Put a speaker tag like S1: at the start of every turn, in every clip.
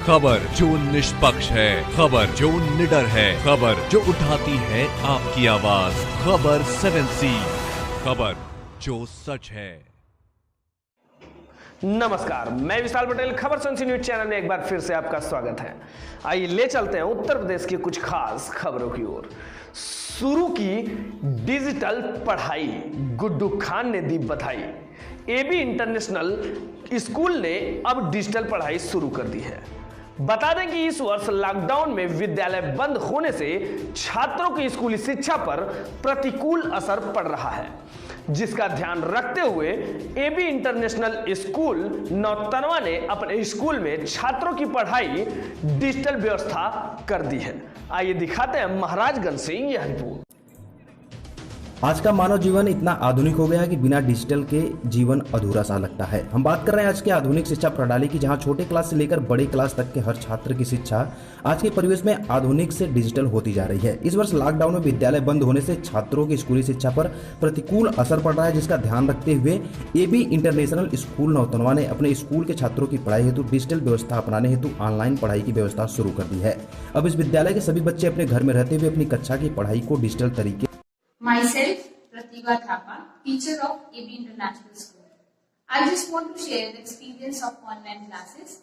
S1: खबर जो निष्पक्ष है, खबर जो निडर है, खबर जो उठाती है आपकी आवाज। खबर 7C, खबर जो सच है।
S2: नमस्कार, मैं विशाल पटेल। खबर 7C न्यूज चैनल में एक बार फिर से आपका स्वागत है। आइए ले चलते हैं उत्तर प्रदेश की कुछ खास खबरों की ओर। शुरू की डिजिटल पढ़ाई, गुड्डू खान ने दी बधाई। एबी इंटरनेशनल स्कूल ने अब डिजिटल पढ़ाई शुरू कर दी है। बता दें कि इस वर्ष लॉकडाउन में विद्यालय बंद होने से छात्रों की स्कूली शिक्षा पर प्रतिकूल असर पड़ रहा है, जिसका ध्यान रखते हुए एबी इंटरनेशनल स्कूल नौतनवा ने अपने स्कूल में छात्रों की पढ़ाई डिजिटल व्यवस्था कर दी है। आइए दिखाते हैं महाराजगंज से यह रिपोर्ट।
S3: आज का मानव जीवन इतना आधुनिक हो गया है कि बिना डिजिटल के जीवन अधूरा सा लगता है। हम बात कर रहे हैं आज के आधुनिक शिक्षा प्रणाली की, जहां छोटे क्लास से लेकर बड़े क्लास तक के हर छात्र की शिक्षा आज के परिवेश में आधुनिक से डिजिटल होती जा रही है। इस वर्ष लॉकडाउन में विद्यालय बंद होने से छात्रों की स्कूली शिक्षा पर प्रतिकूल असर पड़ रहा है, जिसका ध्यान रखते हुए एबी इंटरनेशनल स्कूल नौतनवा ने अपने स्कूल के छात्रों की पढ़ाई हेतु डिजिटल व्यवस्था अपनाने हेतु ऑनलाइन पढ़ाई की व्यवस्था शुरू कर दी है। अब इस विद्यालय के सभी बच्चे अपने घर में रहते हुए अपनी कक्षा की पढ़ाई को डिजिटल तरीके
S4: Myself, Pratibha Thapa, teacher of AB International School. I just want to share the experience of online classes.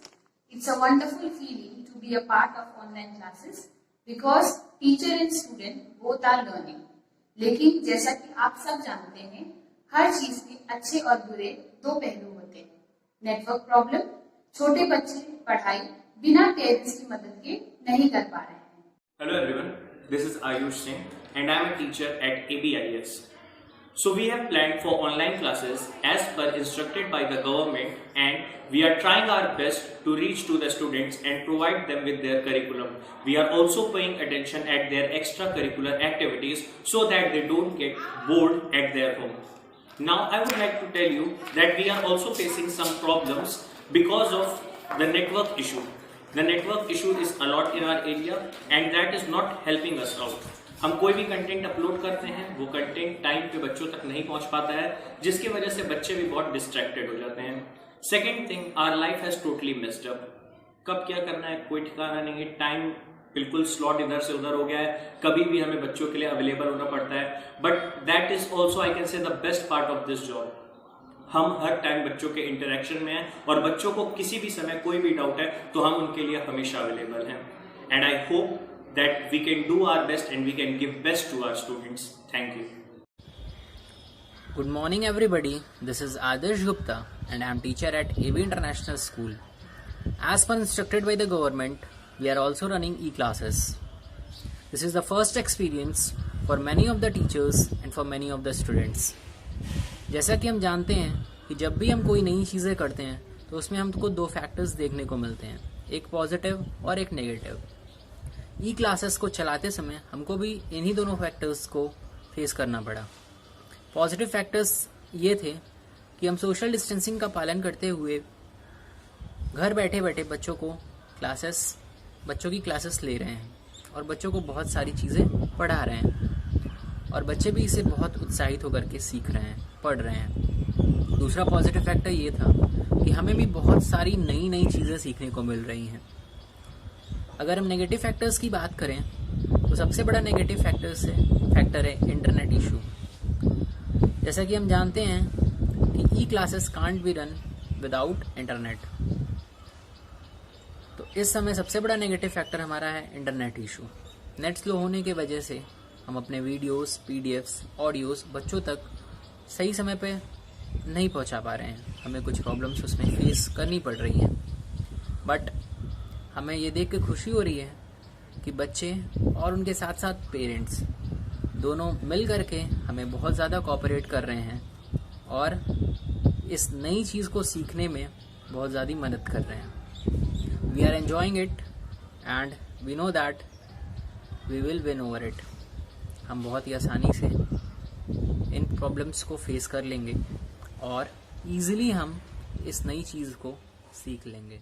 S4: It's a wonderful feeling to be a part of online classes because teacher and student both are learning. लेकिन जैसा कि आप सब जानते हैं, हर चीज के अच्छे और बुरे दो पहलू होते हैं। नेटवर्क प्रॉब्लम, छोटे बच्चे पढ़ाई बिना पेरेंट्स की मदद के नहीं कर पा रहे हैं।
S5: Hello everyone, this is Ayush Singh and I am a teacher at ABIS. So we have planned for online classes as per instructed by the government, and we are trying our best to reach to the students and provide them with their curriculum. We are also paying attention at their extracurricular activities so that they don't get bored at their home. Now I would like to tell you that we are also facing some problems because of the network issue. The network issue is a lot in our area and that is not helping us out. हम कोई भी content upload करते हैं, वो content time पे बच्चों तक नहीं पहुंच पाता है, जिसकी वजह से बच्चे भी बहुत डिस्ट्रैक्टेड हो जाते हैं। Second thing, our life has totally missed up. कब क्या करना है कोई ठिकाना नहीं है। टाइम बिल्कुल स्लॉट इधर से उधर हो गया है, कभी भी हमें बच्चों के लिए अवेलेबल होना पड़ता है। But that is also I can say the best part of this job. हम हर टाइम बच्चों के इंटरेक्शन में हैं और बच्चों को किसी भी समय कोई भी डाउट है तो हम उनके लिए हमेशा अवेलेबल हैं। And I hope that we can do our best and we can give best to our students. Thank you.
S6: Good morning everybody. This is Adarsh Gupta and I am teacher at AB International School. As per instructed by the government, we are also running e-classes. This is the first experience for many of the teachers and for many of the students. जैसा कि हम जानते हैं कि जब भी हम कोई नई चीज़ें करते हैं तो उसमें हमको दो फैक्टर्स देखने को मिलते हैं, एक पॉजिटिव और एक नेगेटिव। ई क्लासेस को चलाते समय हमको भी इन्हीं दोनों फैक्टर्स को फेस करना पड़ा। पॉजिटिव फैक्टर्स ये थे कि हम सोशल डिस्टेंसिंग का पालन करते हुए घर बैठे बैठे बच्चों की क्लासेस ले रहे हैं और बच्चों को बहुत सारी चीज़ें पढ़ा रहे हैं और बच्चे भी इसे बहुत उत्साहित होकर के सीख रहे हैं, पढ़ रहे हैं। दूसरा पॉजिटिव फैक्टर ये था कि हमें भी बहुत सारी नई नई चीज़ें सीखने को मिल रही हैं। अगर हम नेगेटिव फैक्टर्स की बात करें तो सबसे बड़ा नेगेटिव फैक्टर है इंटरनेट इशू। जैसा कि हम जानते हैं कि e classes can't be run without internet, तो इस समय सबसे बड़ा नेगेटिव फैक्टर हमारा है इंटरनेट इशू। नेट स्लो होने की वजह से हम अपने वीडियोस, पीडीएफ्स, ऑडियोस बच्चों तक सही समय पे नहीं पहुंचा पा रहे हैं। हमें कुछ प्रॉब्लम्स उसमें फेस करनी पड़ रही हैं, बट हमें ये देख के खुशी हो रही है कि बच्चे और उनके साथ साथ पेरेंट्स दोनों मिल करके हमें बहुत ज़्यादा कोऑपरेट कर रहे हैं और इस नई चीज़ को सीखने में बहुत ज़्यादा मदद कर रहे हैं। We are enjoying it and we know that we will win over it. हम बहुत ही आसानी से इन प्रॉब्लम्स को फेस कर लेंगे और ईज़िली हम इस नई चीज़ को सीख लेंगे।